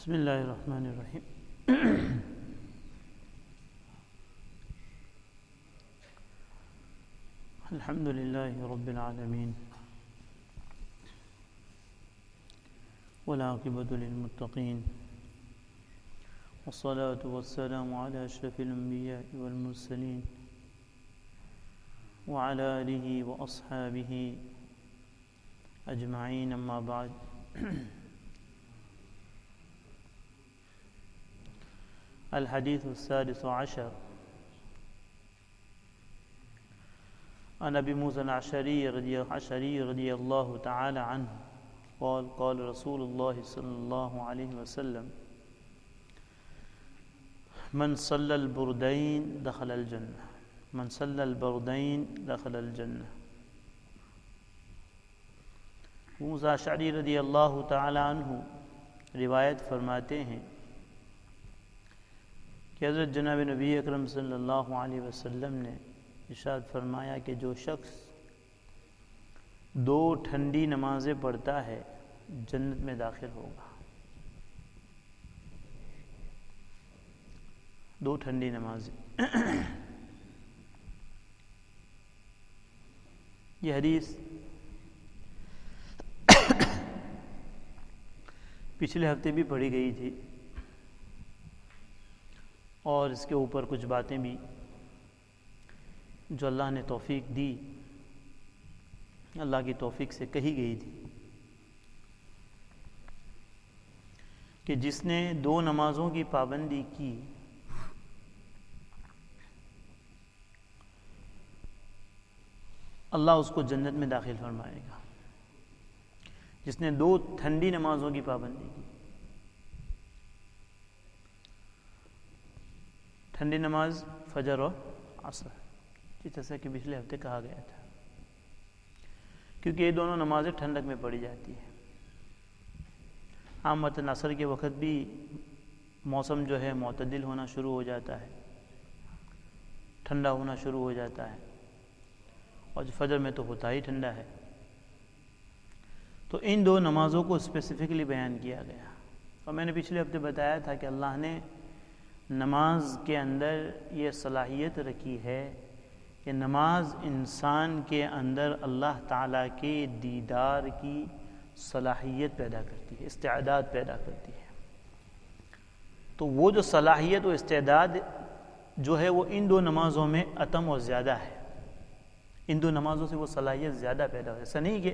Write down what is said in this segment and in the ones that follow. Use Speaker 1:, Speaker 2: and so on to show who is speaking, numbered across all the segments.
Speaker 1: بسم اللہ الرحمن الرحیم الحمد للہ رب العالمین والعاقبۃ للمتقین والصلاة والسلام علی اشرف الانبیاء والمرسلین وعلی آلہ واصحابہ اجمعین اما بعد الحديث السادس عشر عن أبي موسى الأشعري رضي الله تعالى عنه قال قال رسول الله صلى الله عليه وسلم من صلى البردين دخل الجنة من صلى البردين دخل الجنة موسیٰ اشعری رضی اللہ تعالی عنہ روایت فرماتے ہیں کہ حضرت جناب نبی اکرم صلی اللہ علیہ وسلم نے ارشاد فرمایا کہ جو شخص 2 ٹھنڈی نمازیں پڑھتا ہے جنت میں داخل ہوگا. 2 ٹھنڈی نمازیں. یہ حدیث پچھلے ہفتے بھی پڑھی گئی تھی اور اس کے اوپر کچھ باتیں بھی جو اللہ نے توفیق دی اللہ کی توفیق سے کہی گئی تھی کہ جس نے 2 نمازوں کی پابندی کی اللہ اس کو جنت میں داخل فرمائے گا. جس نے 2 ٹھنڈی نمازوں کی پابندی کی. ٹھنڈی نماز فجر اور عصر جیسا کہ پچھلے ہفتے کہا گیا تھا کیونکہ یہ دونوں نمازیں ٹھنڈک میں پڑھی جاتی ہیں. عامةً عصر کے وقت بھی موسم جو ہے معتدل ہونا شروع ہو جاتا ہے, ٹھنڈا ہونا شروع ہو جاتا ہے, اور فجر میں تو ہوتا ہی ٹھنڈا ہے. تو ان 2 نمازوں کو اسپیسیفکلی بیان کیا گیا. اور میں نے پچھلے ہفتے بتایا تھا کہ اللہ نے نماز کے اندر یہ صلاحیت رکھی ہے کہ نماز انسان کے اندر اللہ تعالیٰ کے دیدار کی صلاحیت پیدا کرتی ہے, استعداد پیدا کرتی ہے. تو وہ جو صلاحیت و استعداد جو ہے وہ ان 2 نمازوں میں اتم اور زیادہ ہے. ان 2 نمازوں سے وہ صلاحیت زیادہ پیدا ہو. ایسا نہیں کہ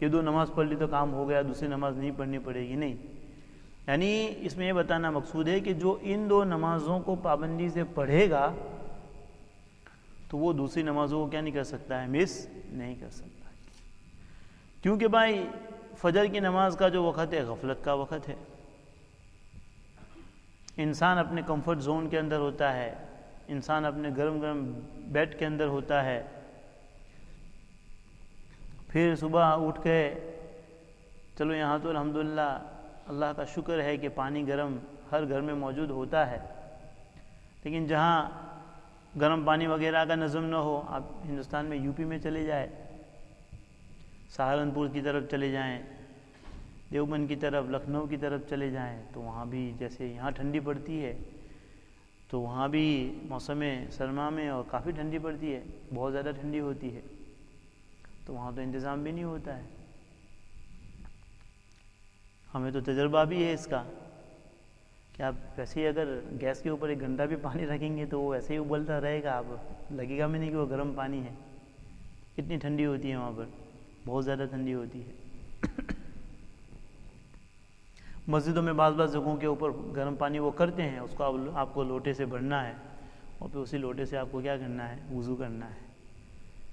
Speaker 1: یہ 2 نماز پڑھ لی تو کام ہو گیا, دوسری نماز نہیں پڑھنی پڑے گی, نہیں. یعنی اس میں یہ بتانا مقصود ہے کہ جو ان 2 نمازوں کو پابندی سے پڑھے گا تو وہ دوسری نمازوں کو کیا نہیں کر سکتا ہے, مس نہیں کر سکتا. کیونکہ بھائی فجر کی نماز کا جو وقت ہے غفلت کا وقت ہے. انسان اپنے کمفرٹ زون کے اندر ہوتا ہے, انسان اپنے گرم گرم بیڈ کے اندر ہوتا ہے. پھر صبح اٹھ کے چلو یہاں تو الحمدللہ اللہ کا شکر ہے کہ پانی گرم ہر گھر میں موجود ہوتا ہے, لیکن جہاں گرم پانی وغیرہ کا نظم نہ ہو, آپ ہندوستان میں یو پی میں چلے جائیں, سہارنپور کی طرف چلے جائیں, دیوبند کی طرف, لکھنؤ کی طرف چلے جائیں, تو وہاں بھی جیسے یہاں ٹھنڈی پڑتی ہے تو وہاں بھی موسم سرما میں اور کافی ٹھنڈی پڑتی ہے, بہت زیادہ ٹھنڈی ہوتی ہے. تو وہاں تو انتظام بھی نہیں ہوتا ہے. ہمیں تو تجربہ بھی ہے اس کا کہ آپ ویسے ہی اگر گیس کے اوپر 1 گھنٹہ بھی پانی رکھیں گے تو وہ ایسے ہی ابلتا رہے گا, آپ لگے گا بھی نہیں کہ وہ گرم پانی ہے. اتنی ٹھنڈی ہوتی ہے وہاں پر, بہت زیادہ ٹھنڈی ہوتی ہے. مسجدوں میں بعض جگہوں کے اوپر گرم پانی وہ کرتے ہیں, اس کو آپ کو لوٹے سے بھرنا ہے اور پھر اسی لوٹے سے آپ کو کیا کرنا ہے, وضو کرنا ہے.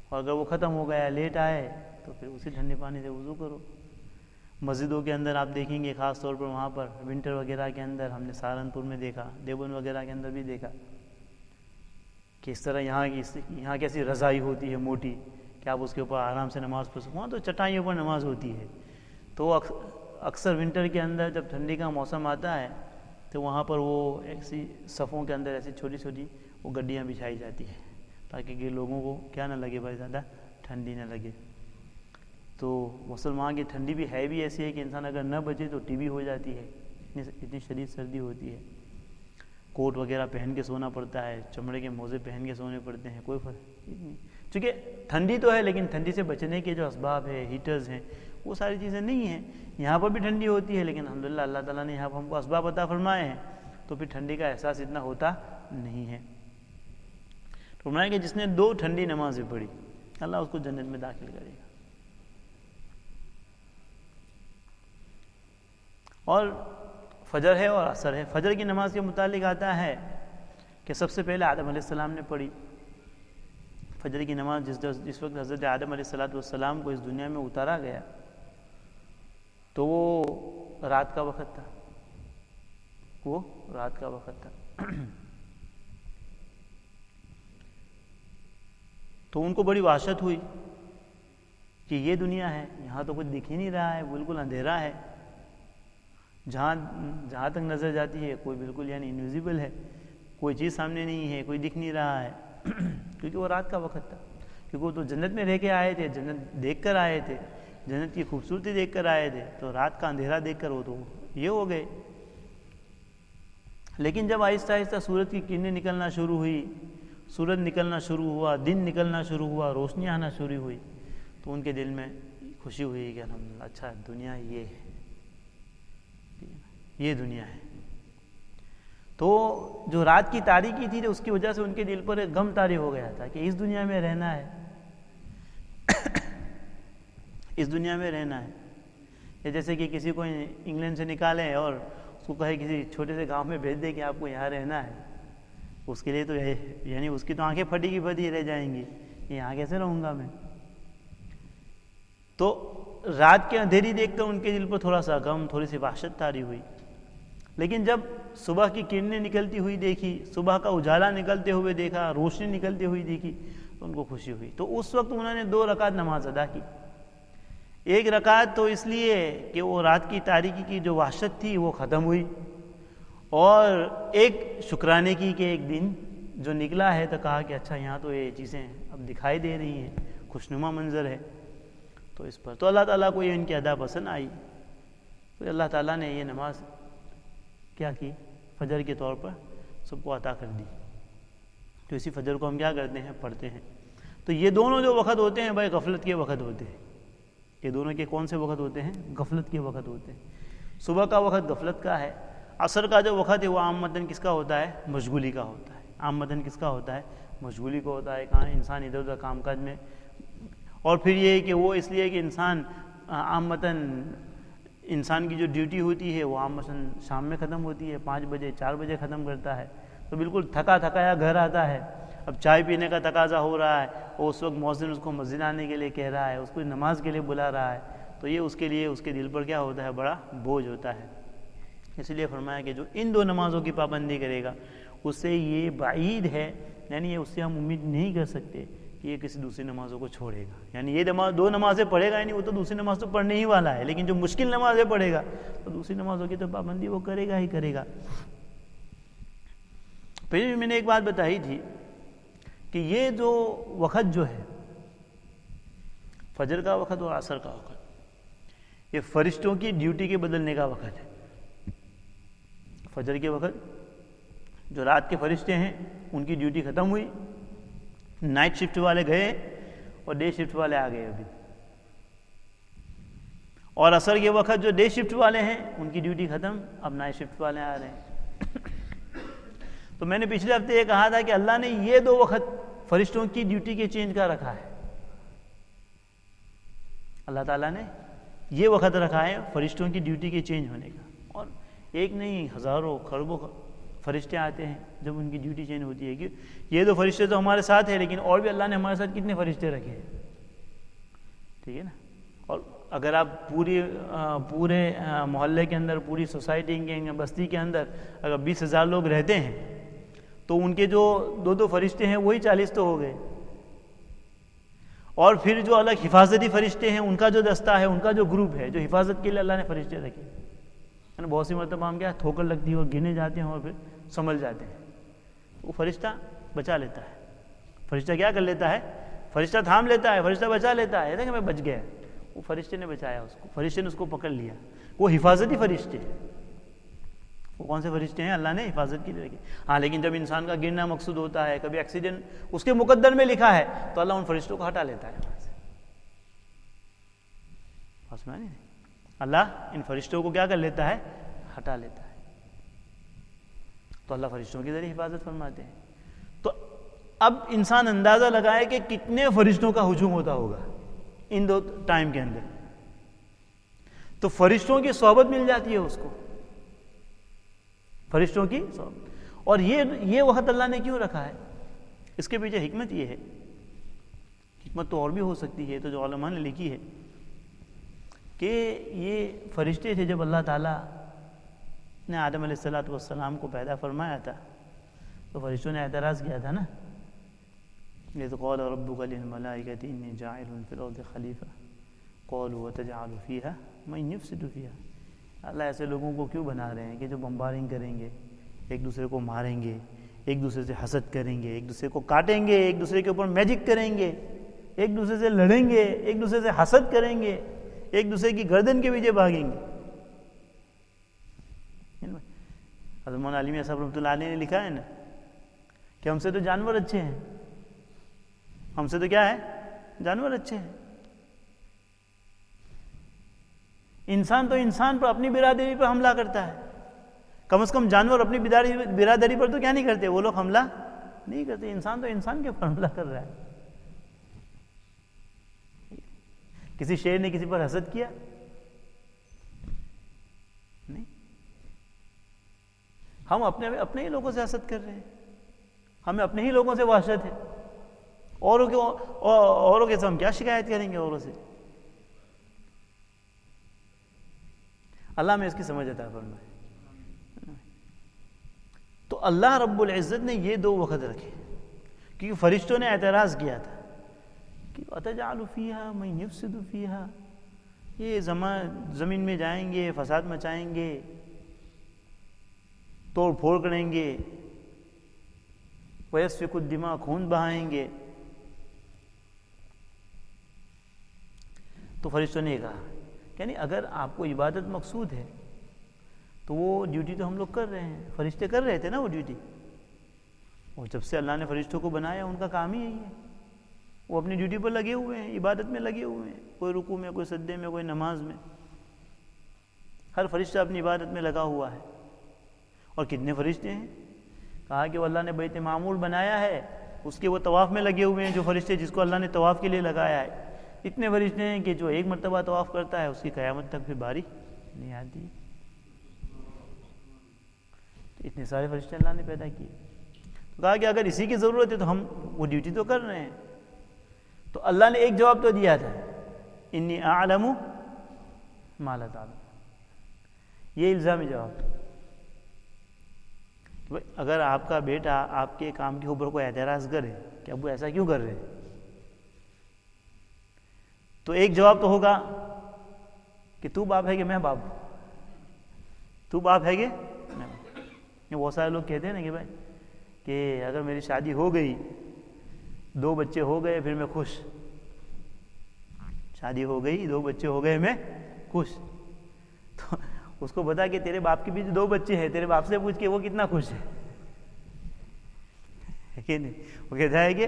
Speaker 1: اور اگر وہ ختم ہو گیا, لیٹ آئے, تو پھر اسی ٹھنڈے پانی سے وضو کرو. مسجدوں کے اندر آپ دیکھیں گے خاص طور پر وہاں پر ونٹر وغیرہ کے اندر, ہم نے سہارنپور میں دیکھا, دیوبند وغیرہ کے اندر بھی دیکھا کہ اس طرح یہاں کیسی رضائی ہوتی ہے موٹی کہ آپ اس کے اوپر آرام سے نماز پڑھ سکو. وہاں تو چٹائیوں پر نماز ہوتی ہے. تو اکثر ونٹر کے اندر جب ٹھنڈی کا موسم آتا ہے تو وہاں پر وہ ایسی صفوں کے اندر ایسی چھوٹی چھوٹی وہ گڈیاں بچھائی جاتی ہیں تاکہ کہ لوگوں کو کیا نہ لگے بھائی, زیادہ ٹھنڈی نہ لگے. تو مسلمان کی ٹھنڈی بھی ہے بھی ایسی ہے کہ انسان اگر نہ بچے تو ٹی بی ہو جاتی ہے. اتنی شدید سردی ہوتی ہے، کوٹ وغیرہ پہن کے سونا پڑتا ہے، چمڑے کے موزے پہن کے سونے پڑتے ہیں، کوئی فرق نہیں، چونکہ ٹھنڈی تو ہے لیکن ٹھنڈی سے بچنے کے جو اسباب ہے، ہیٹرز ہیں، وہ ساری چیزیں نہیں ہیں۔ یہاں پر بھی ٹھنڈی ہوتی ہے لیکن الحمدللہ اللہ تعالیٰ نے یہاں پر ہم کو اسباب عطا فرمائے ہیں، تو پھر ٹھنڈی کا احساس اتنا ہوتا نہیں ہے۔ تو فرمایا کہ جس نے 2 ٹھنڈی نمازیں پڑھی اللہ اس کو جنت میں داخل کرے گا۔ اور فجر ہے اور عصر ہے۔ فجر کی نماز کے متعلق آتا ہے کہ سب سے پہلے آدم علیہ السلام نے پڑھی۔ فجر کی نماز جس وقت حضرت آدم علیہ السلام کو اس دنیا میں اتارا گیا تو وہ رات کا وقت تھا، وہ رات کا وقت تھا۔ تو ان کو بڑی وحشت ہوئی کہ یہ دنیا ہے، یہاں تو کچھ دکھ ہی نہیں رہا ہے، بالکل اندھیرا ہے، جہاں تک نظر جاتی ہے کوئی بالکل یعنی انویزیبل ہے، کوئی چیز سامنے نہیں ہے، کوئی دکھ نہیں رہا ہے، کیونکہ وہ رات کا وقت تھا، کیونکہ وہ تو جنت میں رہ کے آئے تھے، جنت دیکھ کر آئے تھے، جنت کی خوبصورتی دیکھ کر آئے تھے، تو رات کا اندھیرا دیکھ کر وہ تو یہ ہو گئے۔ لیکن جب آہستہ آہستہ سورج کی کرنیں نکلنا شروع ہوئی، سورج نکلنا شروع ہوا، دن نکلنا شروع ہوا، روشنی آنا شروع ہوئی، تو ان کے دل میں خوشی ہوئی کہ الحمدللہ اچھا دنیا یہ ہے، یہ دنیا ہے۔ تو جو رات کی تاریکی تھی اس کی وجہ سے ان کے دل پر ایک غم طاری ہو گیا تھا کہ اس دنیا میں رہنا ہے، اس دنیا میں رہنا ہے۔ یا جیسے کہ کسی کو انگلینڈ سے نکالیں اور اس کو کہے کسی چھوٹے سے گاؤں میں بھیج دے کہ آپ کو یہاں رہنا ہے، اس کے لیے تو یعنی اس کی تو آنکھیں پھٹی کی پھٹی رہ جائیں گی، یہاں کیسے رہوں گا میں۔ تو رات کے اندھیری دیکھ کر ان کے دل پر تھوڑا سا غم، تھوڑی سی وحشت طاری ہوئی۔ لیکن جب صبح کی کرنیں نکلتی ہوئی دیکھی، صبح کا اجالا نکلتے ہوئے دیکھا، روشنی نکلتی ہوئی دیکھی، تو ان کو خوشی ہوئی۔ تو اس وقت انہوں نے 2 رکعت نماز ادا کی۔ ایک رکعت تو اس لیے کہ وہ رات کی تاریکی کی جو وحشت تھی وہ ختم ہوئی، اور ایک شکرانے کی کہ ایک دن جو نکلا ہے تو کہا کہ اچھا یہاں تو یہ چیزیں اب دکھائی دے رہی ہیں، خوشنما منظر ہے، تو اس پر تو اللہ تعالیٰ کو یہ ان کی ادا پسند آئی، تو اللہ تعالیٰ نے یہ نماز کیا کی، فجر کے طور پر سب کو عطا کر دی۔ تو اسی فجر کو ہم کیا کرتے ہیں، پڑھتے ہیں۔ تو یہ دونوں جو وقت ہوتے ہیں بھائی غفلت کے وقت ہوتے ہیں، یہ دونوں کے کون سے وقت ہوتے ہیں، غفلت کے وقت ہوتے ہیں۔ صبح کا وقت غفلت کا ہے، عصر کا جو وقت ہے وہ عامتاً کس کا ہوتا ہے، مشغولی کا ہوتا ہے، عامتاً کس کا ہوتا ہے، مشغولی کا ہوتا ہے، کہاں انسان ادھر ادھر کام کاج میں، اور پھر یہ ہے کہ وہ اس لیے کہ انسان عامتاً انسان کی جو ڈیوٹی ہوتی ہے وہ عامتاً شام میں ختم ہوتی ہے، 5 بجے 4 بجے ختم کرتا ہے، تو بالکل تھکا تھکایا گھر آتا ہے، اب چائے پینے کا تقاضا ہو رہا ہے، اور اس وقت مؤذن اس کو مسجد آنے کے لیے کہہ رہا ہے، اس کو نماز کے لیے بلا رہا ہے، تو یہ اس کے لیے اس کے دل پر کیا ہوتا ہے، بڑا بوجھ ہوتا ہے۔ اس لیے فرمایا کہ جو ان 2 نمازوں کی پابندی کرے گا اس سے یہ بعید ہے، یعنی اس سے ہم امید نہیں کر سکتے کہ یہ کسی دوسری نمازوں کو چھوڑے گا، یعنی یہ 2 نمازیں پڑھے گا ہی نہیں، وہ تو دوسری نماز تو پڑھنے ہی والا ہے، لیکن جو مشکل نمازیں پڑھے گا تو دوسری نمازوں کی تو پابندی وہ کرے گا ہی کرے گا۔ پہلے بھی میں نے ایک بات بتائی تھی کہ یہ جو وقت جو ہے فجر کا وقت اور عصر کا وقت، یہ فرشتوں کی ڈیوٹی کے بدلنے کا وقت ہے۔ فجر کے وقت جو رات کے فرشتے ہیں ان کی ڈیوٹی ختم ہوئی، نائٹ شفٹ والے گئے اور ڈے شفٹ والے آ گئے ابھی، اور عصر کے وقت جو ڈے شفٹ والے ہیں ان کی ڈیوٹی ختم، اب نائٹ شفٹ والے آ رہے ہیں۔ تو میں نے پچھلے ہفتے یہ کہا تھا کہ اللہ نے یہ 2 وقت فرشتوں کی ڈیوٹی کے چینج کا رکھا ہے، اللہ تعالیٰ نے یہ وقت رکھا ہے فرشتوں کی ڈیوٹی کے چینج ہونے کا، اور ایک نہیں ہزاروں خربوں فرشتے آتے ہیں جب ان کی ڈیوٹی چینج ہوتی ہے، کہ یہ 2 فرشتے تو ہمارے ساتھ ہیں لیکن اور بھی اللہ نے ہمارے ساتھ کتنے فرشتے رکھے ہیں، ٹھیک ہے نا۔ اور اگر آپ پورے محلے کے اندر، پوری سوسائٹی کے بستی کے اندر اگر 20,000 لوگ رہتے ہیں تو ان کے جو 2 فرشتے ہیں وہی 40 تو ہو گئے، اور پھر جو الگ حفاظتی فرشتے ہیں ان کا جو دستہ ہے، ان کا جو گروپ ہے جو حفاظت کے لیے اللہ نے فرشتے رکھے، بہت سی مرتبہ ہم کیا ٹھوکر لگتی ہے اور گرنے جاتے ہیں اور پھر سنبھل جاتے ہیں، وہ فرشتہ بچا لیتا ہے۔ فرشتہ کیا کر لیتا ہے، فرشتہ تھام لیتا ہے، فرشتہ بچا لیتا ہے، کہ میں بچ گیا، وہ فرشتے نے بچایا اس کو، فرشتے نے اس کو پکڑ لیا، وہ حفاظتی فرشتے، کون سے فرشتے ہیں؟ اللہ نے حفاظت کے لیے رکھے. ہاں لیکن جب انسان کا گرنا مقصود ہوتا ہے, کبھی ایکسیڈنٹ اس کے مقدر میں لکھا ہے, تو اللہ ان فرشتوں کو ہٹا لیتا ہے وہاں سے. اللہ ان فرشتوں کو کیا کر لیتا ہے؟ ہٹا لیتا ہے. تو اللہ فرشتوں کے ذریعے حفاظت فرماتے ہیں. تو اب انسان اندازہ لگائے کہ کتنے فرشتوں کا ہجوم ہوتا ہوگا ان 2 ٹائم کے اندر. تو فرشتوں کی صحبت مل جاتی ہے اس کو, فرشتوں کی صحبت. اور یہ وقت اللہ نے کیوں رکھا ہے؟ اس کے پیچھے حکمت یہ ہے, حکمت تو اور بھی ہو سکتی ہے, تو جو علماء نے لکھی ہے کہ یہ فرشتے تھے جب اللہ تعالیٰ نے آدم علیہ السلام کو پیدا فرمایا تھا, تو فرشتوں نے اعتراض کیا تھا نا, یہ تو قال ربک للملائکۃ انی جاعل فی الارض خلیفہ قالوا وتجعل فیها من یفسد فیها. اللہ ایسے لوگوں کو کیوں بنا رہے ہیں کہ جو بمبارنگ کریں گے, ایک دوسرے کو ماریں گے, ایک دوسرے سے حسد کریں گے, ایک دوسرے کو کاٹیں گے, ایک دوسرے کے اوپر میجک کریں گے, ایک دوسرے سے لڑیں گے, ایک دوسرے سے حسد کریں گے, ایک دوسرے کی گردن کے پیچھے بھاگیں گے. حضرت مولانا علی میاں صاحب رحمۃ اللہ علیہ نے لکھا ہے نا کہ ہم سے تو جانور اچھے ہیں, ہم سے تو کیا ہے؟ جانور اچھے ہیں. انسان تو انسان پر, اپنی برادری پر حملہ کرتا ہے, کم از کم جانور اپنی برادری پر تو کیا نہیں کرتے, وہ لوگ حملہ نہیں کرتے. انسان تو انسان کے اوپر حملہ کر رہا ہے. کسی شیر نے کسی پر حسد کیا؟ نہیں. ہم اپنے ہی لوگوں سے حسد کر رہے ہیں, ہمیں اپنے ہی لوگوں سے وحشت ہے. اوروں کے سے ہم کیا شکایت کریں گے اوروں سے؟ اللہ میں اس کی سمجھ عطا فرمائے. تو اللہ رب العزت نے یہ 2 وقت رکھے کیونکہ فرشتوں نے اعتراض کیا تھا کہ وَتَجْعَلُ فِيهَا مَن يُفْسِدُ فِيهَا, یہ زمین میں جائیں گے, فساد مچائیں گے, توڑ پھوڑ کریں گے, وَيَسْفِكُ الدِّمَاءَ, خون بہائیں گے. تو فرشتوں نے کہا یعنی اگر آپ کو عبادت مقصود ہے تو وہ ڈیوٹی تو ہم لوگ کر رہے ہیں, فرشتے کر رہے تھے نا وہ ڈیوٹی. اور جب سے اللہ نے فرشتوں کو بنایا ان کا کام ہی یہی ہے, وہ اپنی ڈیوٹی پر لگے ہوئے ہیں, عبادت میں لگے ہوئے ہیں, کوئی رکوع میں, کوئی سجدے میں, کوئی نماز میں. ہر فرشتہ اپنی عبادت میں لگا ہوا ہے. اور کتنے فرشتے ہیں؟ کہا کہ وہ اللہ نے بیت معمور بنایا ہے, اس کے وہ طواف میں لگے ہوئے ہیں جو فرشتے جس کو اللہ نے طواف کے لیے لگایا ہے. اتنے فرشتے ہیں کہ جو ایک مرتبہ طواف کرتا ہے اس کی قیامت تک پھر باری نہیں آتی. اتنے سارے فرشتے اللہ نے پیدا کیے. تو کہا کہ اگر اسی کی ضرورت ہے تو ہم وہ ڈیوٹی تو کر رہے ہیں. تو اللہ نے ایک جواب تو دیا تھا, انی اعلم ما لا تعلم. یہ الزامی جواب تھا کہ اگر آپ کا بیٹا آپ کے کام کے اوپر کوئی اعتراض کرے کہ ابو ایسا کیوں کر رہے ہیں, تو ایک جواب تو ہوگا کہ تو باپ ہے کہ میں باپ ہوں, تو باپ ہے کہ میں. بہت سارے لوگ کہتے ہیں نا کہ بھائی کہ اگر میری شادی ہو گئی, 2 بچے ہو گئے, پھر میں خوش. شادی ہو گئی, 2 بچے ہو گئے, میں خوش. تو اس کو بتا کہ تیرے باپ کے پیچھے 2 بچے ہیں, تیرے باپ سے پوچھ کے وہ کتنا خوش ہے کہ نہیں. وہ کہتا ہے کہ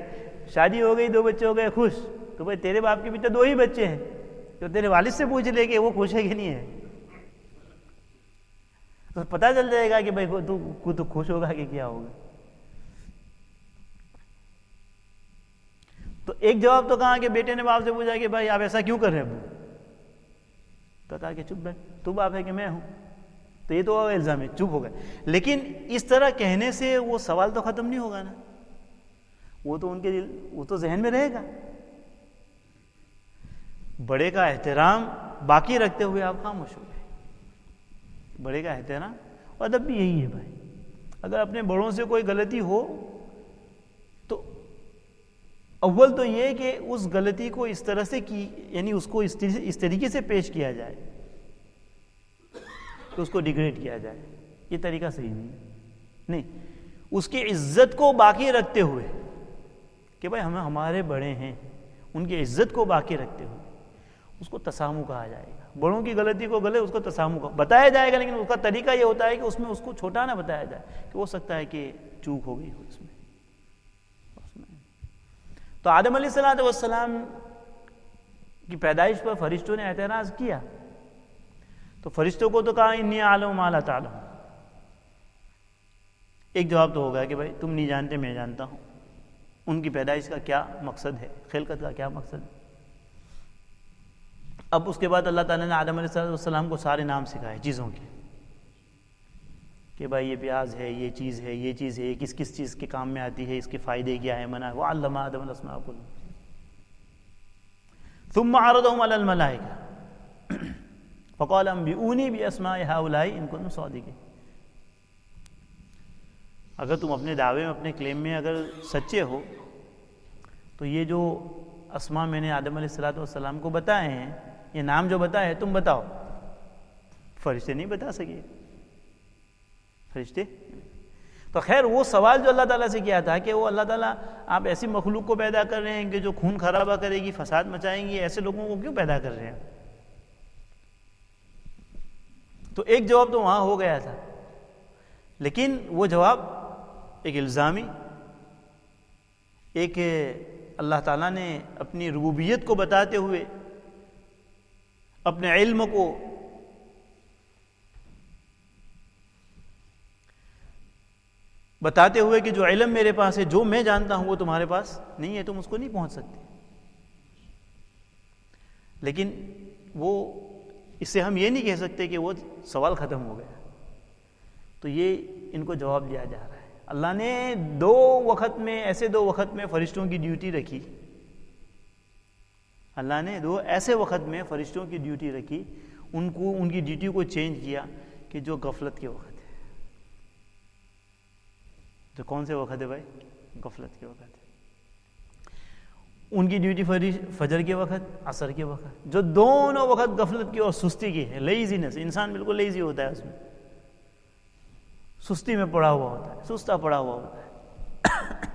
Speaker 1: شادی ہو گئی, 2 بچے ہو گئے, خوش. تو بھائی تیرے باپ کے پیچھے 2 ہی بچے ہیں, تو تیرے والد سے پوچھ لے کہ وہ خوش ہے کہ نہیں ہے, تو پتہ چل جائے گا کہ بھائی تو خوش ہوگا کہ کیا ہوگا. تو ایک جواب تو کہا کہ بیٹے نے باپ سے پوچھا کہ بھائی آپ ایسا کیوں کر رہے ہیں ابو, تو کہا کہ چپ بیٹھ, تو باپ ہے کہ میں ہوں. تو یہ تو الزام ہے, چپ ہو گئے. لیکن اس طرح کہنے سے وہ سوال تو ختم نہیں ہوگا نا, وہ تو ان کے دل, وہ تو ذہن میں رہے گا. بڑے کا احترام باقی رکھتے ہوئے آپ خاموش ہو گئے. بڑے کا احترام اور ادب بھی یہی ہے بھائی. اگر اپنے بڑوں سے کوئی غلطی ہو تو اول تو یہ کہ اس غلطی کو اس طرح سے کی, یعنی اس کو اس طریقے سے پیش کیا جائے کہ اس کو ڈیگریڈ کیا جائے. یہ طریقہ صحیح نہیں. اس کی عزت کو باقی رکھتے ہوئے کہ بھائی ہمارے بڑے ہیں, ان کی عزت کو باقی رکھتے ہوئے اس کو تسامح کہا جائے گا, بڑوں کی غلطی کو اس کو تسامح بتایا جائے گا، لیکن اس کا طریقہ یہ ہوتا ہے کہ اس میں اس کو چھوٹا نہ بتایا جائے کہ ہو سکتا ہے کہ چوک ہو گئی ہو اس میں۔ تو آدم علیہ السلام کی پیدائش پر فرشتوں نے اعتراض کیا، تو فرشتوں کو تو کہا انی اعلم ما لا تعلم۔ ایک جواب تو ہوگا کہ بھائی تم نہیں جانتے، میں جانتا ہوں ان کی پیدائش کا کیا مقصد ہے، خلقت کا کیا مقصد ہے۔ اب اس کے بعد اللہ تعالیٰ نے آدم علیہ السلام کو سارے نام سکھائے چیزوں کے، کہ بھائی یہ پیاز ہے، یہ چیز ہے، یہ چیز ہے، یہ کس کس چیز کے کام میں آتی ہے، اس کے فائدے کیا ہے، منع ہے۔ وعلم آدم الاسماء کلها ثم عرضهم على الملائکہ فقال انبئونی باسماء هؤلاء ان کنتم صادقین۔ اگر تم اپنے دعوے میں، اپنے کلیم میں اگر سچے ہو تو یہ جو اسماء میں نے آدم علیہ السلام کو بتائے ہیں، یہ نام جو بتائے ہیں، تم بتاؤ۔ فرشتے نہیں بتا سکے، فرشتے۔ تو خیر وہ سوال جو اللہ تعالیٰ سے کیا تھا کہ وہ اللہ تعالیٰ آپ ایسی مخلوق کو پیدا کر رہے ہیں کہ جو خون خرابہ کرے گی، فساد مچائیں گی، ایسے لوگوں کو کیوں پیدا کر رہے ہیں؟ تو ایک جواب تو وہاں ہو گیا تھا، لیکن وہ جواب ایک الزامی، ایک اللہ تعالیٰ نے اپنی ربوبیت کو بتاتے ہوئے، اپنے علم کو بتاتے ہوئے کہ جو علم میرے پاس ہے، جو میں جانتا ہوں وہ تمہارے پاس نہیں ہے، تم اس کو نہیں پہنچ سکتے۔ لیکن وہ اس سے ہم یہ نہیں کہہ سکتے کہ وہ سوال ختم ہو گیا۔ تو یہ ان کو جواب دیا جا رہا ہے۔ اللہ نے ایسے دو وقت میں فرشتوں کی ڈیوٹی رکھی، اللہ نے ایسے وقت میں فرشتوں کی ڈیوٹی رکھی، ان کی ڈیوٹی کو چینج کیا کہ جو غفلت کے وقت ہے۔ تو کون سے وقت ہے بھائی؟ غفلت کے وقت ہے۔ ان کی ڈیوٹی فجر کے وقت، عصر کے وقت، جو دونوں وقت غفلت کی اور سستی کی ہے، لیزینس، انسان بالکل لیزی ہوتا ہے، اس میں سستی میں پڑا ہوا ہوتا ہے، سستا پڑا ہوا ہوتا ہے۔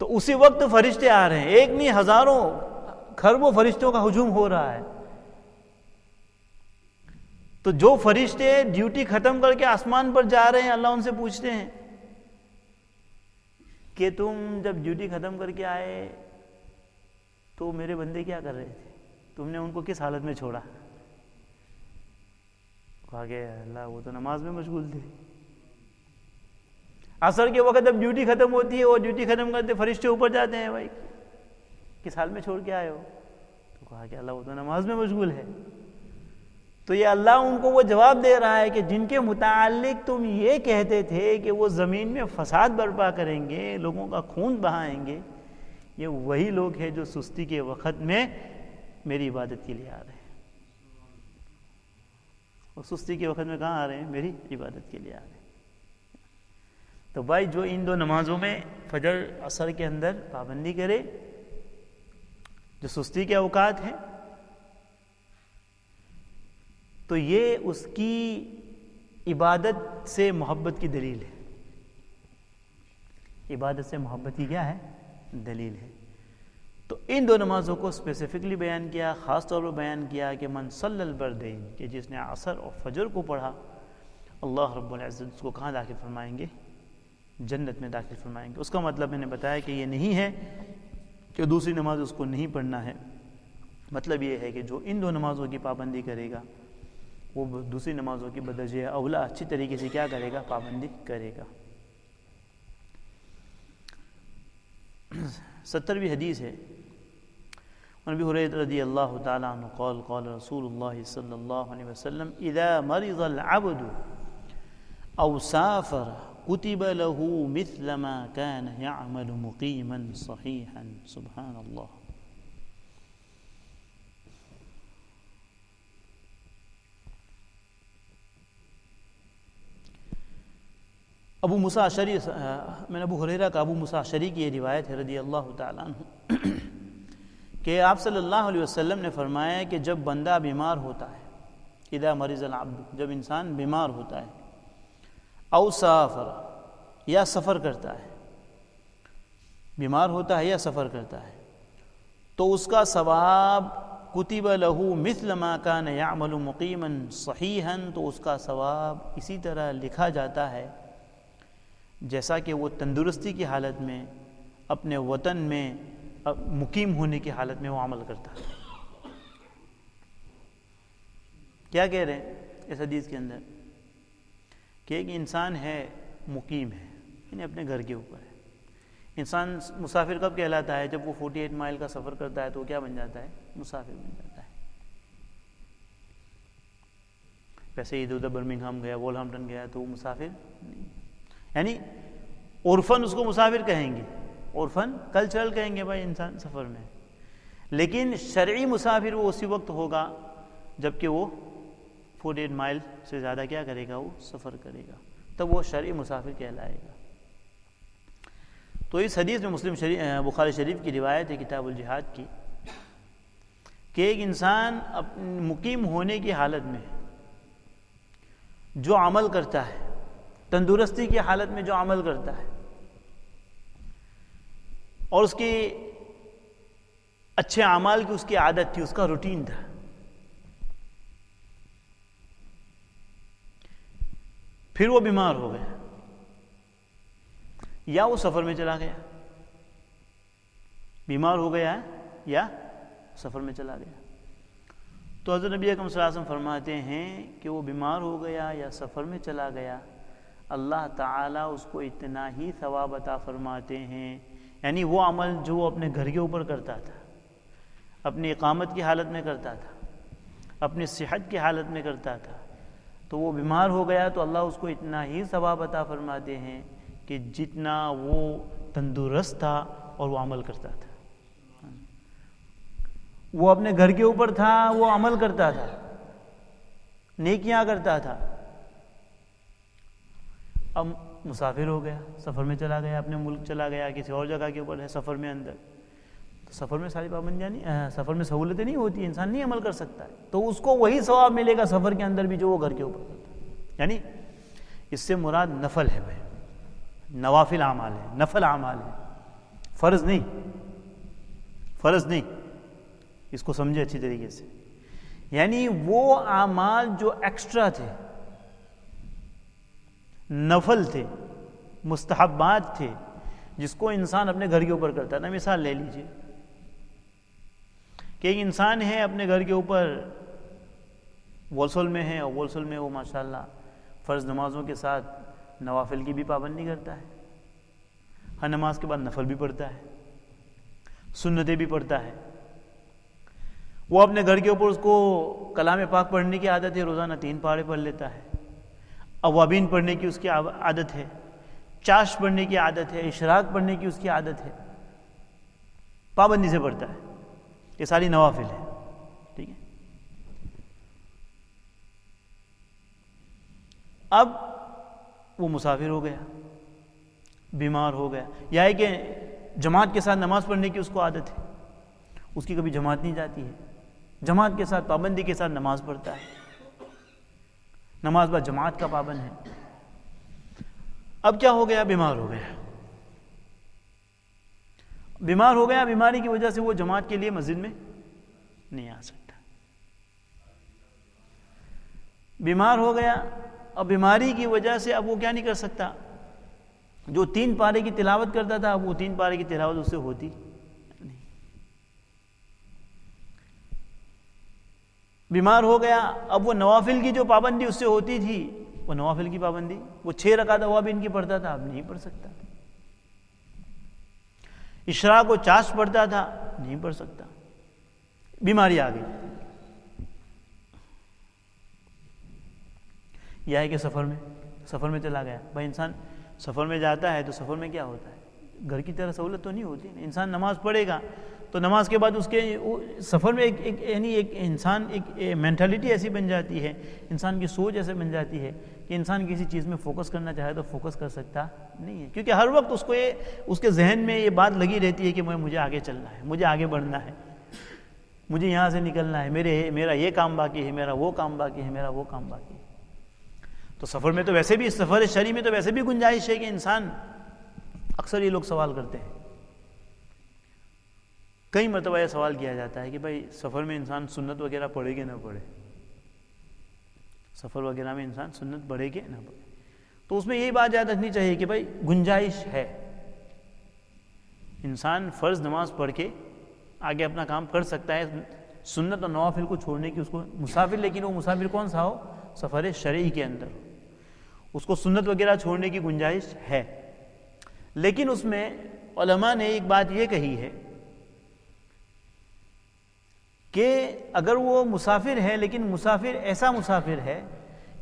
Speaker 1: تو اسی وقت فرشتے آ رہے ہیں، ایک نہیں ہزاروں کھربوں فرشتوں کا ہجوم ہو رہا ہے۔ تو جو فرشتے ڈیوٹی ختم کر کے آسمان پر جا رہے ہیں، اللہ ان سے پوچھتے ہیں کہ تم جب ڈیوٹی ختم کر کے آئے تو میرے بندے کیا کر رہے تھے، تم نے ان کو کس حالت میں چھوڑا؟ کہا کہ اللہ وہ تو نماز میں مشغول تھے۔ عصر کے وقت جب ڈیوٹی ختم ہوتی ہے، وہ ڈیوٹی ختم کرتے فرشتے اوپر جاتے ہیں، بھائی کس حال میں چھوڑ کے آئے ہو؟ تو کہا کہ اللہ وہ تو نماز میں مشغول ہے۔ تو یہ اللہ ان کو وہ جواب دے رہا ہے کہ جن کے متعلق تم یہ کہتے تھے کہ وہ زمین میں فساد برپا کریں گے، لوگوں کا خون بہائیں گے، یہ وہی لوگ ہیں جو سستی کے وقت میں میری عبادت کے لیے آ رہے ہیں۔ اور سستی کے وقت میں کہاں آ رہے ہیں؟ میری عبادت کے لیے آ رہے ہیں۔ تو بھائی جو ان دو نمازوں میں فجر عصر کے اندر پابندی کرے، جو سستی کے اوقات ہیں، تو یہ اس کی عبادت سے محبت کی دلیل ہے۔ عبادت سے محبت کی کیا ہے؟ دلیل ہے۔ تو ان دو نمازوں کو اسپیسیفکلی بیان کیا، خاص طور پر بیان کیا کہ من صلی البردین، کہ جس نے عصر اور فجر کو پڑھا، اللہ رب العزت اس کو کہاں داخل فرمائیں گے؟ جنت میں داخل فرمائیں گے۔ اس کا مطلب میں نے بتایا کہ یہ نہیں ہے کہ دوسری نماز اس کو نہیں پڑھنا ہے، مطلب یہ ہے کہ جو ان دو نمازوں کی پابندی کرے گا وہ دوسری نمازوں کی بدرجہ اولا اچھی طریقے سے کیا کرے گا؟ پابندی کرے گا۔ 70ویں حدیث ہے، عن ابی ہریرہ رضی اللہ تعالی عنہ قال قال رسول اللہ صلی اللہ علیہ وسلم اذا مرض العبد او سافر كتب له مثل ما كان يعمل مقيما صحيحا سبحان اللہ۔ ابو موسیٰ اشعری، میں نے ابو ہریرہ کا ابو موسیٰ اشعری کی یہ روایت ہے رضی اللہ تعالیٰ عنہ کہ آپ صلی اللہ علیہ وسلم نے فرمایا کہ جب بندہ بیمار ہوتا ہے، اذا مرض العبد، جب انسان بیمار ہوتا ہے، او سافر، یا سفر کرتا ہے، بیمار ہوتا ہے یا سفر کرتا ہے، تو اس کا ثواب کتب لہو مثل ما کان یعمل مقیما صحیحا، تو اس کا ثواب اسی طرح لکھا جاتا ہے جیسا کہ وہ تندرستی کی حالت میں اپنے وطن میں مقیم ہونے کی حالت میں وہ عمل کرتا ہے۔ کیا کہہ رہے ہیں اس حدیث کے اندر کہ ایک انسان ہے، مقیم ہے، یعنی اپنے گھر کے اوپر ہے۔ انسان مسافر کب کہلاتا ہے؟ جب وہ 48 مائل کا سفر کرتا ہے تو وہ کیا بن جاتا ہے؟ مسافر بن جاتا ہے۔ ویسے ادھر ادھر برمنگھم گیا، وولہمپٹن گیا تو وہ مسافر نہیں، یعنی عرفاً اس کو مسافر کہیں گے، عرفاً کلچرل کہیں گے بھائی انسان سفر میں، لیکن شرعی مسافر وہ اسی وقت ہوگا جب کہ وہ 48 مائل سے زیادہ کیا کرے گا؟ وہ سفر کرے گا، تب وہ شرعی مسافر کہلائے گا۔ تو اس حدیث میں بخاری شریف کی روایت ہے کتاب الجہاد کی کہ ایک انسان مقیم ہونے کی حالت میں جو عمل کرتا ہے، تندرستی کی حالت میں جو عمل کرتا ہے اور اس کی اچھے اعمال کی اس کی عادت تھی، اس کا روٹین تھا، پھر وہ بیمار ہو گیا یا وہ سفر میں چلا گیا، بیمار ہو گیا یا سفر میں چلا گیا، تو حضرت نبی اکرم صلی اللہ علیہ وسلم فرماتے ہیں کہ وہ بیمار ہو گیا یا سفر میں چلا گیا، اللہ تعالیٰ اس کو اتنا ہی ثواب عطا فرماتے ہیں، یعنی وہ عمل جو وہ اپنے گھر کے اوپر کرتا تھا، اپنی اقامت کی حالت میں کرتا تھا، اپنی صحت کی حالت میں کرتا تھا، تو وہ بیمار ہو گیا تو اللہ اس کو اتنا ہی ثواب عطا فرماتے ہیں کہ جتنا وہ تندرست تھا اور وہ عمل کرتا تھا۔ وہ اپنے گھر کے اوپر تھا، وہ عمل کرتا تھا، نیکیاں کرتا تھا، اب مسافر ہو گیا، سفر میں چلا گیا، اپنے ملک چلا گیا، کسی اور جگہ کے اوپر ہے سفر میں اندر، تو سفر میں ساری پابندیاں نہیں، سفر میں سہولتیں نہیں ہوتی، انسان نہیں عمل کر سکتا ہے، تو اس کو وہی ثواب ملے گا سفر کے اندر بھی جو وہ گھر کے اوپر کرتا ہے۔ یعنی اس سے مراد نفل ہے بھائی، نوافل اعمال ہے، نفل اعمال ہے، فرض نہیں، فرض نہیں، اس کو سمجھے اچھی طریقے سے، یعنی وہ اعمال جو ایکسٹرا تھے، نفل تھے، مستحبات تھے، جس کو انسان اپنے گھر کے اوپر کرتا ہے نا۔ مثال لے لیجئے کہ ایک انسان ہے اپنے گھر کے اوپر وولسل میں ہے، اور وولسل میں وہ ماشاءاللہ فرض نمازوں کے ساتھ نوافل کی بھی پابندی کرتا ہے، ہر نماز کے بعد نفل بھی پڑھتا ہے، سنتیں بھی پڑھتا ہے، وہ اپنے گھر کے اوپر اس کو کلام پاک پڑھنے کی عادت ہے، روزانہ 3 پارے پڑھ لیتا ہے، اوابین پڑھنے کی اس کی عادت ہے، چاش پڑھنے کی عادت ہے، اشراق پڑھنے کی اس کی عادت ہے، پابندی سے پڑھتا ہے، یہ ساری نوافل ہے، ٹھیک ہے۔ اب وہ مسافر ہو گیا، بیمار ہو گیا، یا ہے کہ جماعت کے ساتھ نماز پڑھنے کی اس کو عادت ہے، اس کی کبھی جماعت نہیں جاتی ہے، جماعت کے ساتھ پابندی کے ساتھ نماز پڑھتا ہے، نماز با جماعت کا پابند ہے، اب کیا ہو گیا؟ بیمار ہو گیا، بیمار ہو گیا، بیماری کی وجہ سے وہ جماعت کے لیے مسجد میں نہیں آ سکتا، بیمار ہو گیا، اب بیماری کی وجہ سے اب وہ کیا نہیں کر سکتا، جو 3 پارے کی تلاوت کرتا تھا اب وہ 3 پارے کی تلاوت اس سے ہوتی نہیں، بیمار ہو گیا، اب وہ نوافل کی جو پابندی اس سے ہوتی تھی، وہ نوافل کی پابندی، وہ 6 رکعت اوابین کی پڑھتا تھا، اب نہیں پڑھ سکتا، اشراق و چاش پڑھتا تھا، نہیں پڑھ سکتا، بیماری آ گئی۔ یہ ہے کہ سفر میں چلا گیا، بھائی انسان سفر میں جاتا ہے تو سفر میں کیا ہوتا ہے؟ گھر کی طرح سہولت تو نہیں ہوتی، انسان نماز پڑھے گا تو نماز کے بعد اس کے سفر میں ایک انسان ایک مینٹلٹی ایسی بن جاتی ہے، انسان کی سوچ ایسے بن جاتی ہے کہ انسان کسی چیز میں فوکس کرنا چاہے تو فوکس کر سکتا نہیں ہے، کیونکہ ہر وقت اس کو اس کے ذہن میں یہ بات لگی رہتی ہے کہ مجھے آگے چلنا ہے، مجھے آگے بڑھنا ہے، مجھے یہاں سے نکلنا ہے، میرا یہ کام باقی ہے، میرا وہ کام باقی ہے، میرا وہ کام باقی ہے۔ تو سفر میں تو ویسے بھی، سفر شرعی میں تو ویسے بھی گنجائش ہے کہ انسان، اکثر یہ لوگ سوال کرتے ہیں کئی مرتبہ یہ سوال کیا جاتا ہے کہ بھائی سفر میں انسان سنت وغیرہ پڑھے کہ نہ پڑھے، سفر وغیرہ میں انسان سنت پڑھے کہ نہ پڑھے، تو اس میں یہی بات یاد رکھنی چاہیے کہ بھائی گنجائش ہے، انسان فرض نماز پڑھ کے آگے اپنا کام کر سکتا ہے، سنت اور نوافل کو چھوڑنے کی اس کو مسافر، لیکن وہ مسافر کون سا ہو؟ سفر شرعی کے اندر اس کو سنت وغیرہ چھوڑنے کی گنجائش ہے۔ لیکن اس میں علماء نے ایک بات یہ کہی ہے کہ اگر وہ مسافر ہے، لیکن مسافر ایسا مسافر ہے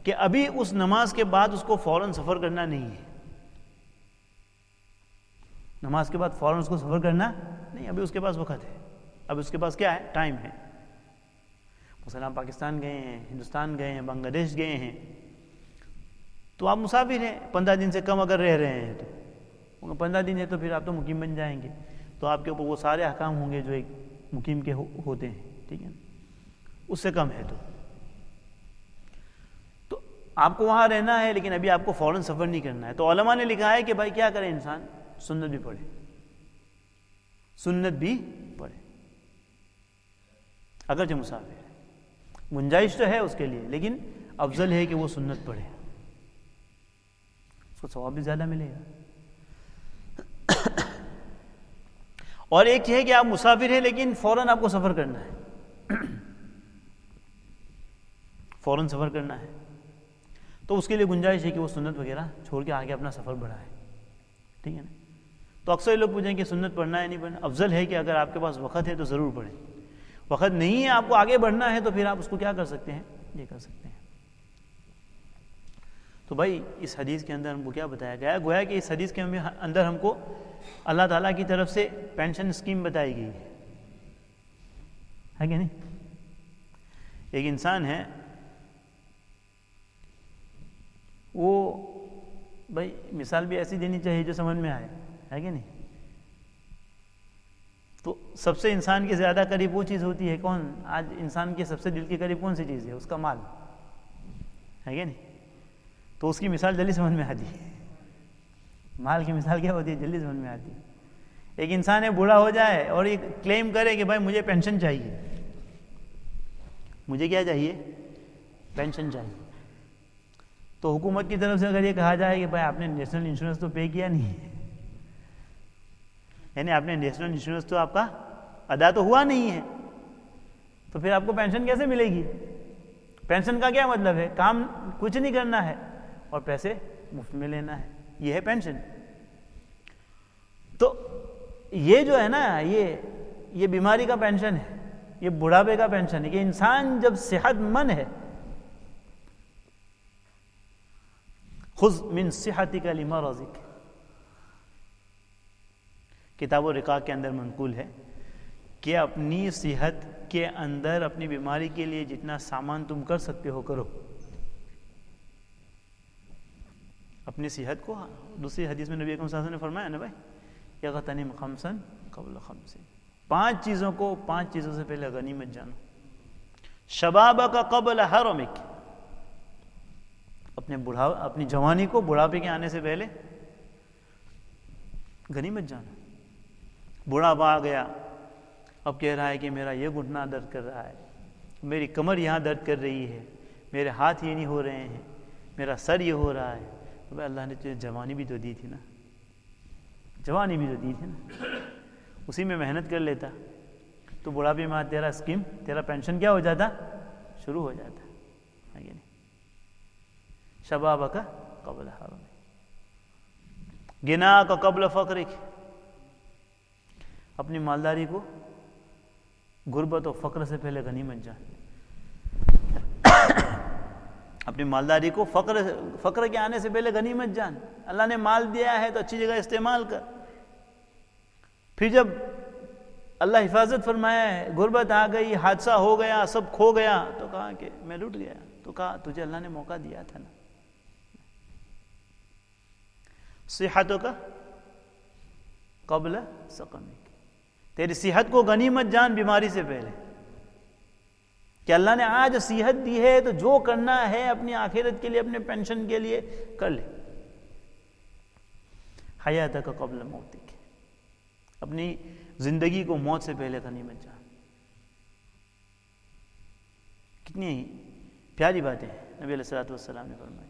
Speaker 1: کہ ابھی اس نماز کے بعد اس کو فوراً سفر کرنا نہیں ہے، نماز کے بعد فوراً اس کو سفر کرنا نہیں، ابھی اس کے پاس وقت ہے، اب اس کے پاس کیا ہے؟ ٹائم ہے۔ مثلا پاکستان گئے ہیں، ہندوستان گئے ہیں، بنگلہ دیش گئے ہیں، تو آپ مسافر ہیں، 15 دن سے کم اگر رہ رہے ہیں تو 15 دن ہے تو پھر آپ تو مقیم بن جائیں گے، تو آپ کے اوپر وہ سارے احکام ہوں گے جو ایک مقیم کے ہوتے ہیں، ٹھیک ہے، اس سے کم ہے تو آپ کو وہاں رہنا ہے، لیکن ابھی آپ کو فوراً سفر نہیں کرنا ہے۔ تو علماء نے لکھا ہے کہ بھائی کیا کرے انسان؟ سنت بھی پڑھے، سنت بھی پڑھے، اگرچہ مسافر ہے، گنجائش تو ہے اس کے لیے، لیکن افضل ہے کہ وہ سنت پڑھے، اس کو ثواب بھی زیادہ ملے گا۔ اور ایک ہے کہ آپ مسافر ہیں لیکن فوراً آپ کو سفر کرنا ہے، فوراً سفر کرنا ہے، تو اس کے لیے گنجائش ہے کہ وہ سنت وغیرہ چھوڑ کے آگے اپنا سفر بڑھائے، ٹھیک ہے نا۔ تو اکثر لوگ پوچھیں کہ سنت پڑھنا ہے نہیں پڑھنا؟ افضل ہے کہ اگر آپ کے پاس وقت ہے تو ضرور پڑھیں، وقت نہیں ہے آپ کو آگے بڑھنا ہے تو پھر آپ اس کو کیا کر سکتے ہیں؟ یہ کر سکتے ہیں۔ تو بھائی اس حدیث کے اندر ہم کو کیا بتایا گیا ہے؟ گویا کہ اس حدیث کے اندر ہم کو اللہ تعالیٰ کی طرف سے پینشن اسکیم بتائی گئی ہے کہ نہیں؟ ایک انسان ہے، وہ بھائی مثال بھی ایسی دینی چاہیے جو سمجھ میں آئے، ہے کہ نہیں؟ تو سب سے انسان کے زیادہ قریب وہ چیز ہوتی ہے کون؟ آج انسان کے سب سے دل کے قریب کون سی چیز ہے؟ اس کا مال، ہے کہ نہیں؟ تو اس کی مثال جلدی سمجھ میں آتی ہے، مال کی مثال کیا ہوتی ہے؟ جلدی سمجھ میں آتی ہے۔ ایک انسان ہے بوڑھا ہو جائے اور یہ کلیم کرے کہ بھائی مجھے پینشن چاہیے، مجھے کیا چاہیے؟ پینشن چاہیے، تو حکومت کی طرف سے اگر یہ کہا جائے کہ بھائی آپ نے نیشنل انشورنس تو پے کیا نہیں ہے، یعنی آپ نے نیشنل انشورنس تو آپ کا ادا تو ہوا نہیں ہے، تو پھر آپ کو پینشن کیسے ملے گی؟ پینشن کا کیا مطلب ہے؟ کام کچھ نہیں کرنا ہے اور پیسے مفت میں لینا ہے، یہ ہے پینشن۔ تو یہ جو ہے نا، یہ بیماری کا پینشن ہے، یہ بڑھاپے کا پینشن ہے، کہ انسان جب صحت مند ہے، خذ من صحتک لمرضک، کتاب و رقاق کے اندر منقول ہے کہ اپنی صحت کے اندر اپنی بیماری کے لیے جتنا سامان تم کر سکتے ہو کرو، اپنی صحت کو۔ دوسری حدیث میں نبی اکرم صلی اللہ علیہ وسلم نے فرمایا نا بھائی، یغتنم خمسا قبل خمس، 5 چیزوں کو 5 چیزوں سے پہلے غنیمت جانو۔ شبابک قبل حرمک، اپنی جوانی کو بڑھاپے کے آنے سے پہلے غنیمت جانو۔ بڑھاپا آ گیا، اب کہہ رہا ہے کہ میرا یہ گھٹنا درد کر رہا ہے، میری کمر یہاں درد کر رہی ہے، میرے ہاتھ یہ نہیں ہو رہے ہیں، میرا سر یہ ہو رہا ہے، تو بھائی اللہ نے تجھے جوانی بھی تو دی تھی نا، جوانی بھی تو دی تھی نا، اسی میں محنت کر لیتا تو بڑھاپے میں تیرا اسکیم، تیرا پینشن کیا ہو جاتا؟ شروع ہو جاتا ہے کہ نہیں؟ شبابک قبل حرمک، غناک قبل فقرک، اپنی مالداری کو غربت و فقر سے پہلے غنیمت جان، اپنی مالداری کو فقر کے آنے سے پہلے غنیمت جان۔ اللہ نے مال دیا ہے تو اچھی جگہ استعمال کر، پھر جب اللہ حفاظت فرمایا ہے، غربت آ گئی، حادثہ ہو گیا، سب کھو گیا، تو کہا کہ میں لٹ گیا، تو کہا تجھے اللہ نے موقع دیا تھا نا۔ صحتک قبل سقمک، تیری صحت کو غنیمت جان بیماری سے پہلے، کہ اللہ نے آج صحت دی ہے تو جو کرنا ہے اپنی آخرت کے لیے، اپنے پینشن کے لیے کر لے۔ حیاتک قبل موتک، اپنی زندگی کو موت سے پہلے غنیمت جان. کتنی پیاری باتیں نبی علیہ الصلوۃ والسلام نے فرمائی.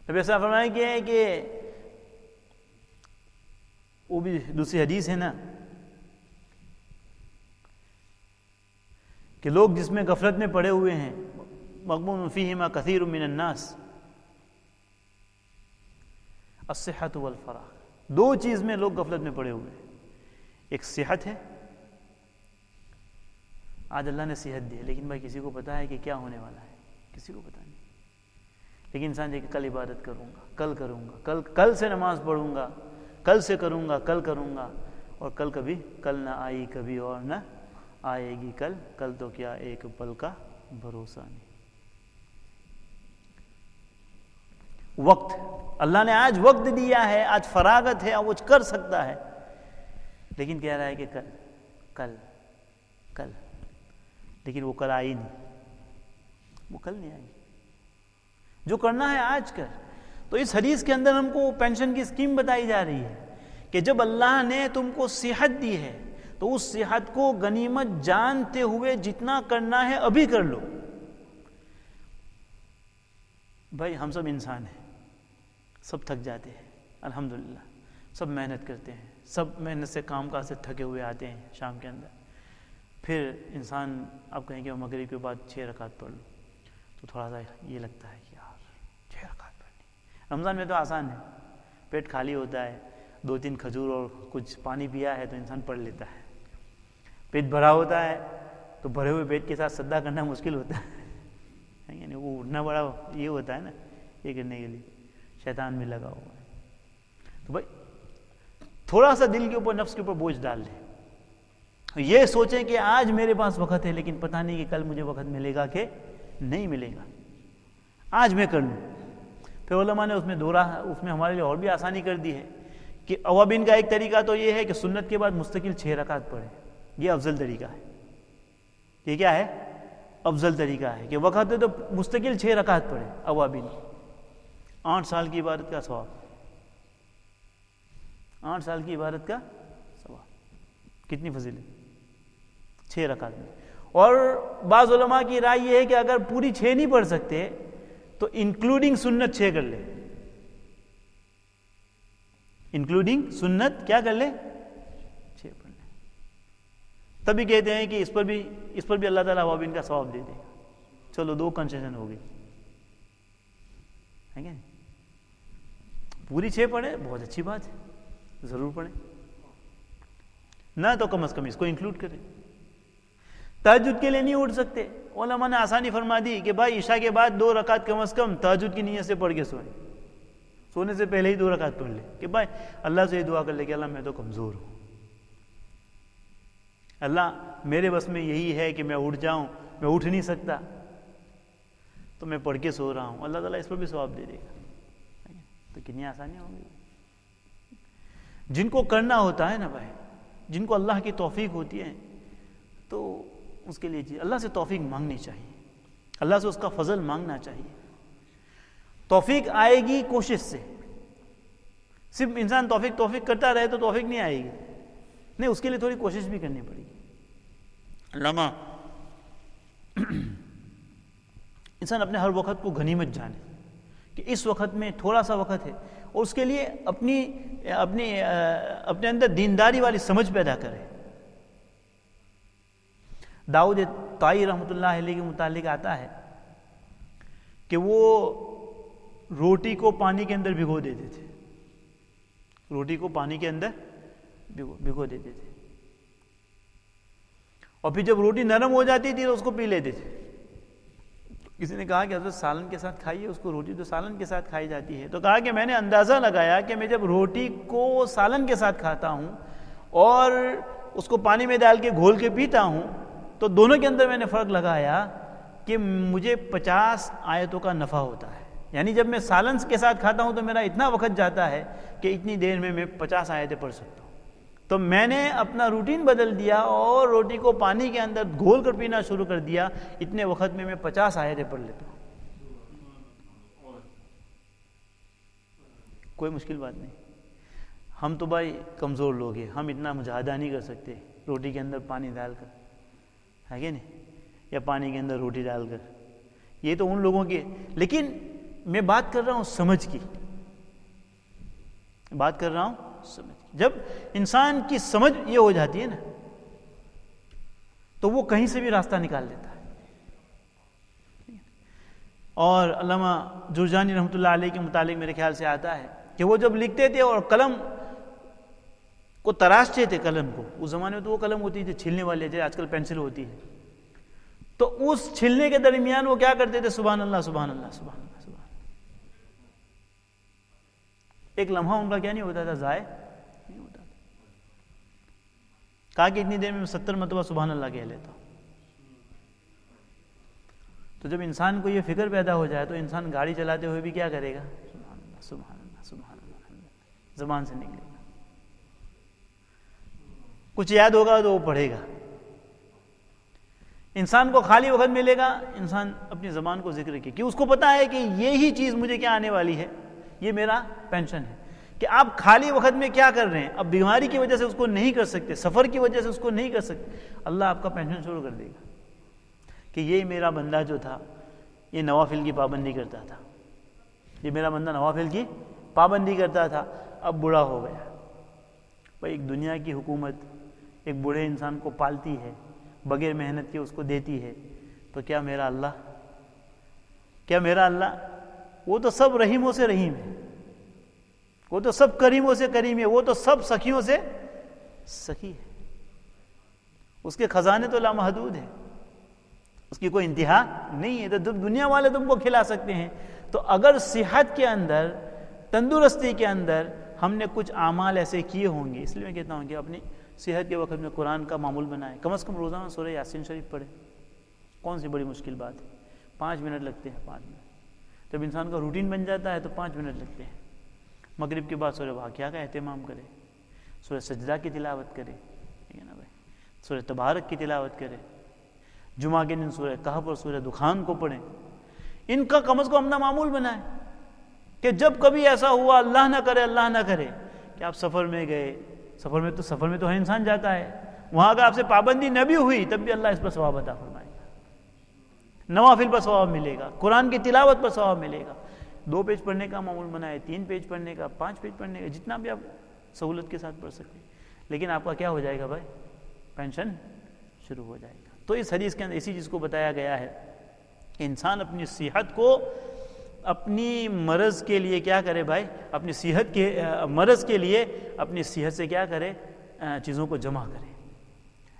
Speaker 1: نبی علیہ السلام فرمائے کہ وہ بھی دوسری حدیث ہے نا کہ لوگ جس میں غفلت میں پڑے ہوئے ہیں، مغبون فیہما کثیر من الناس، الصحۃ والفراغ. دو چیز میں لوگ غفلت میں پڑے ہوئے ہیں. ایک صحت ہے، آج اللہ نے صحت دی ہے لیکن بھائی کسی کو پتا ہے کہ کیا ہونے والا ہے؟ کسی کو پتا نہیں. لیکن انسان یہ کہ کل عبادت کروں گا، کل کروں گا، کل سے نماز پڑھوں گا، کل سے کروں گا، کل کروں گا، اور کل نہ آئی کبھی اور نہ آئے گی کل تو کیا ایک پل کا بھروسہ نہیں. وقت اللہ نے آج وقت دیا ہے، آج فراغت ہے، وہ کر سکتا ہے، لیکن کہہ رہا ہے کہ کل لیکن وہ کل آئی نہیں، وہ کل نہیں آئی. جو کرنا ہے آج کر. تو اس حدیث کے اندر ہم کو پینشن کی اسکیم بتائی جا رہی ہے کہ جب اللہ نے تم کو صحت دی ہے تو اس صحت کو غنیمت جانتے ہوئے جتنا کرنا ہے ابھی کر لو. بھائی ہم سب انسان ہیں، سب تھک جاتے ہیں، الحمدللہ سب محنت کرتے ہیں، سب محنت سے کام کاج سے تھکے ہوئے آتے ہیں شام کے اندر. پھر انسان آپ کہیں کہ مغرب کے بعد 6 رکعت پڑھ لو تو تھوڑا سا یہ لگتا ہے کہ یار 6 رکعت پڑھنی. رمضان میں تو آسان ہے، پیٹ خالی ہوتا ہے، 2-3 کھجور اور کچھ پانی پیا ہے تو انسان پڑھ لیتا ہے. پیٹ بھرا ہوتا ہے تو بھرے ہوئے پیٹ کے ساتھ سجدہ کرنا مشکل ہوتا ہے، یعنی وہ اٹھنا بڑا یہ ہوتا ہے نا، یہ کرنے کے لیے شیطان بھی لگا ہوا ہے. تو بھائی تھوڑا سا دل کے اوپر، نفس کے اوپر بوجھ ڈال دیں. یہ سوچیں کہ آج میرے پاس وقت ہے لیکن پتہ نہیں کہ کل مجھے وقت ملے گا کہ نہیں ملے گا. آج میں کر لوں. پھر علماء نے اس میں ہمارے لیے اور بھی آسانی کر دی ہے کہ اوابین کا ایک طریقہ تو یہ ہے کہ سنت کے بعد مستقل 6 رکعت پڑھیں. یہ افضل طریقہ ہے. یہ کیا ہے؟ افضل طریقہ ہے کہ وقت ہے تو مستقل 6 رکعت پڑھیں. اوابین 8 سال کی عبادت کا ثواب، 8 سال کی عبادت کا ثواب. کتنی فضیلت 6 رکعت میں. اور بعض علماء کی رائے یہ ہے کہ اگر پوری 6 نہیں پڑھ سکتے تو انکلوڈنگ سنت 6 کر لے. انکلوڈنگ سنت کیا کر لے؟ 6 پڑھ لے. تبھی کہتے ہیں کہ اس پر بھی اللہ تعالیٰ اوابین کا ثواب دے دے گا. چلو 2 کنسیشن ہو گئی ہے کیا؟ پوری 6 پڑھے بہت اچھی بات ہے، ضرور پڑھیں، نہ تو کم از کم اس کو انکلوڈ کریں. تہجد کے لیے نہیں اٹھ سکتے، علماء نے آسانی فرما دی کہ بھائی عشاء کے بعد 2 رکعت کم از کم تہجد کی نیت سے پڑھ کے سوئیں. سونے سے پہلے ہی 2 رکعت پڑھ لے کہ بھائی اللہ سے یہ دعا کر لے کہ اللہ میں تو کمزور ہوں، اللہ میرے بس میں یہی ہے کہ میں اٹھ جاؤں، میں اٹھ نہیں سکتا تو میں پڑھ کے سو رہا ہوں. اللہ تعالیٰ اس پر بھی ثواب دے دے گا. تو کتنی آسانیاں ہوں گی. جن کو کرنا ہوتا ہے نا بھائی، جن کو اللہ کی توفیق ہوتی ہے تو اس کے لیے اللہ سے توفیق مانگنی چاہیے، اللہ سے اس کا فضل مانگنا چاہیے. توفیق آئے گی کوشش سے. صرف انسان توفیق کرتا رہے تو توفیق نہیں آئے گی، نہیں، اس کے لیے تھوڑی کوشش بھی کرنی پڑے گی. علامہ انسان اپنے ہر وقت کو غنیمت جانے کہ اس وقت میں تھوڑا سا وقت ہے، اور اس کے لیے اپنے اندر دینداری والی سمجھ پیدا کرے. داؤد طائی رحمۃ اللہ علیہ کے متعلق آتا ہے کہ وہ روٹی کو پانی کے اندر بھگو دیتے تھے. روٹی کو پانی کے اندر بھگو دیتے تھے، اور پھر جب روٹی نرم ہو جاتی تھی تو اس کو پی لیتے تھے. کسی نے کہا کہ حضرت سالن کے ساتھ کھائیے اس کو، روٹی تو سالن کے ساتھ کھائی جاتی ہے. تو کہا کہ میں نے اندازہ لگایا کہ میں جب روٹی کو سالن کے ساتھ کھاتا ہوں اور اس کو پانی میں ڈال کے گھول کے پیتا ہوں تو دونوں کے اندر میں نے فرق لگایا کہ مجھے 50 آیتوں کا نفع ہوتا ہے. یعنی جب میں سالن کے ساتھ کھاتا ہوں تو میرا اتنا وقت جاتا ہے کہ اتنی دیر میں 50 آیتیں پڑھ سکتا ہوں. تو میں نے اپنا روٹین بدل دیا اور روٹی کو پانی کے اندر گھول کر پینا شروع کر دیا. اتنے وقت میں 50 آیتیں پڑھ لیتا ہوں. کوئی مشکل بات نہیں. ہم تو بھائی کمزور لوگ ہیں، ہم اتنا مجاہدہ نہیں کر سکتے روٹی کے اندر پانی ڈال کر، ہے کہ نہیں، یا پانی کے اندر روٹی ڈال کر، یہ تو ان لوگوں کے. لیکن میں بات کر رہا ہوں سمجھ کی، بات کر رہا ہوں سمجھ کی. جب انسان کی سمجھ یہ ہو جاتی ہے نا تو وہ کہیں سے بھی راستہ نکال لیتا ہے. اور علامہ جرجانی رحمۃ اللہ علیہ کے متعلق میرے خیال سے آتا ہے کہ وہ جب لکھتے تھے اور قلم کو تراشتے تھے، قلم کو، اس زمانے میں تو وہ قلم ہوتی تھی چھیلنے والے تھے، آج کل پینسل ہوتی ہے، تو اس چھیلنے کے درمیان وہ کیا کرتے تھے؟ سبحان اللہ سبحان اللہ سبحان اللہ سبحان اللہ. ایک لمحہ ان کا کیا نہیں ہوتا تھا؟ ضائع نہیں ہوتا تھا. کہا کہ اتنی دیر میں 70 مرتبہ سبحان اللہ کہہ لیتا ہوں. تو جب انسان کو یہ فکر پیدا ہو جائے تو انسان گاڑی چلاتے ہوئے بھی کیا کرے گا؟ سبحان اللہ سبحان اللہ سبحان اللہ زبان سے نکلے گا. کچھ یاد ہوگا تو وہ پڑھے گا. انسان کو خالی وقت ملے گا، انسان اپنی زبان کو ذکر کی، کہ اس کو پتا ہے کہ یہی چیز مجھے کیا آنے والی ہے، یہ میرا پینشن ہے. کہ آپ خالی وقت میں کیا کر رہے ہیں؟ اب بیماری کی وجہ سے اس کو نہیں کر سکتے، سفر کی وجہ سے اس کو نہیں کر سکتے، اللہ آپ کا پینشن شروع کر دے گا کہ یہ میرا بندہ جو تھا یہ نوافل کی پابندی کرتا تھا، یہ میرا بندہ نوافل کی پابندی کرتا تھا، اب بوڑھا ہو گیا. بھائی ایک دنیا کی حکومت ایک بوڑھے انسان کو پالتی ہے، بغیر محنت کے اس کو دیتی ہے، تو کیا میرا اللہ وہ تو سب رحیموں سے رحیم ہے، وہ تو سب کریموں سے کریم ہے، وہ تو سب سخیوں سے سخی ہے. اس کے خزانے تو لامحدود ہیں، اس کی کوئی انتہا نہیں ہے. تو دنیا والے تم کو کھلا سکتے ہیں، تو اگر صحت کے اندر، تندرستی کے اندر ہم نے کچھ اعمال ایسے کیے ہوں گے، اس لیے میں کہتا ہوں کہ اپنی صحت کے وقت میں قرآن کا معمول بنائیں، کم از کم روزانہ سورہ یاسین شریف پڑھیں. کون سی بڑی مشکل بات ہے؟ 5 منٹ لگتے ہیں. 5 منٹ جب انسان کا روٹین بن جاتا ہے تو 5 منٹ لگتے ہیں. مغرب کے بعد سورہ واقعہ کا اہتمام کرے، سورہ سجدہ کی تلاوت کرے، ٹھیک ہے نا بھائی، سورہ تبارک کی تلاوت کرے، جمعہ کے دن سورہ کہف اور سورہ دخان کو پڑھیں. ان کا کم از کم اپنا معمول بنائیں کہ جب کبھی ایسا ہوا، اللہ نہ کرے کہ آپ سفر میں گئے، سفر میں تو ہر انسان جاتا ہے، وہاں اگر آپ سے پابندی نہ بھی ہوئی تب بھی اللہ اس پر ثواب عطا فرمائے گا، نوافل پر ثواب ملے گا، قرآن کی تلاوت پر ثواب ملے گا. 2 پیج پڑھنے کا معمول بنائے، 3 پیج پڑھنے کا، 5 پیج پڑھنے کا، جتنا بھی آپ سہولت کے ساتھ پڑھ سکتے ہیں. لیکن آپ کا کیا ہو جائے گا بھائی؟ پینشن شروع ہو جائے گا. تو اس حدیث کے اندر اسی چیز کو بتایا گیا ہے کہ انسان اپنی صحت کو اپنی مرض کے لیے کیا کرے بھائی؟ اپنی صحت کے مرض کے لیے اپنی صحت سے کیا کرے؟ چیزوں کو جمع کرے،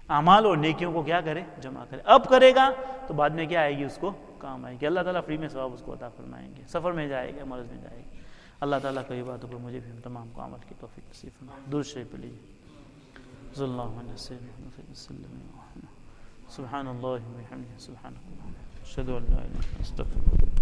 Speaker 1: اعمال اور نیکیوں کو کیا کرے؟ جمع کرے. اب کرے گا تو بعد میں کیا آئے گی؟ اس کو کام آئے گی. اللہ تعالیٰ فری میں ثواب اس کو عطا فرمائیں گے. سفر میں جائے گا، مرض میں جائے گی. اللہ تعالیٰ کئی باتوں پر مجھے بھی ہم تمام کو عمل کی توفیق نصیب فرمائے. درود شریف پڑھ لیجیے. صلی اللہ علیہ وسلم. سبحان اللہ و بحمدہ، سبحان اللہ، اشہد ان لا الہ الا اللہ، استغفر اللہ.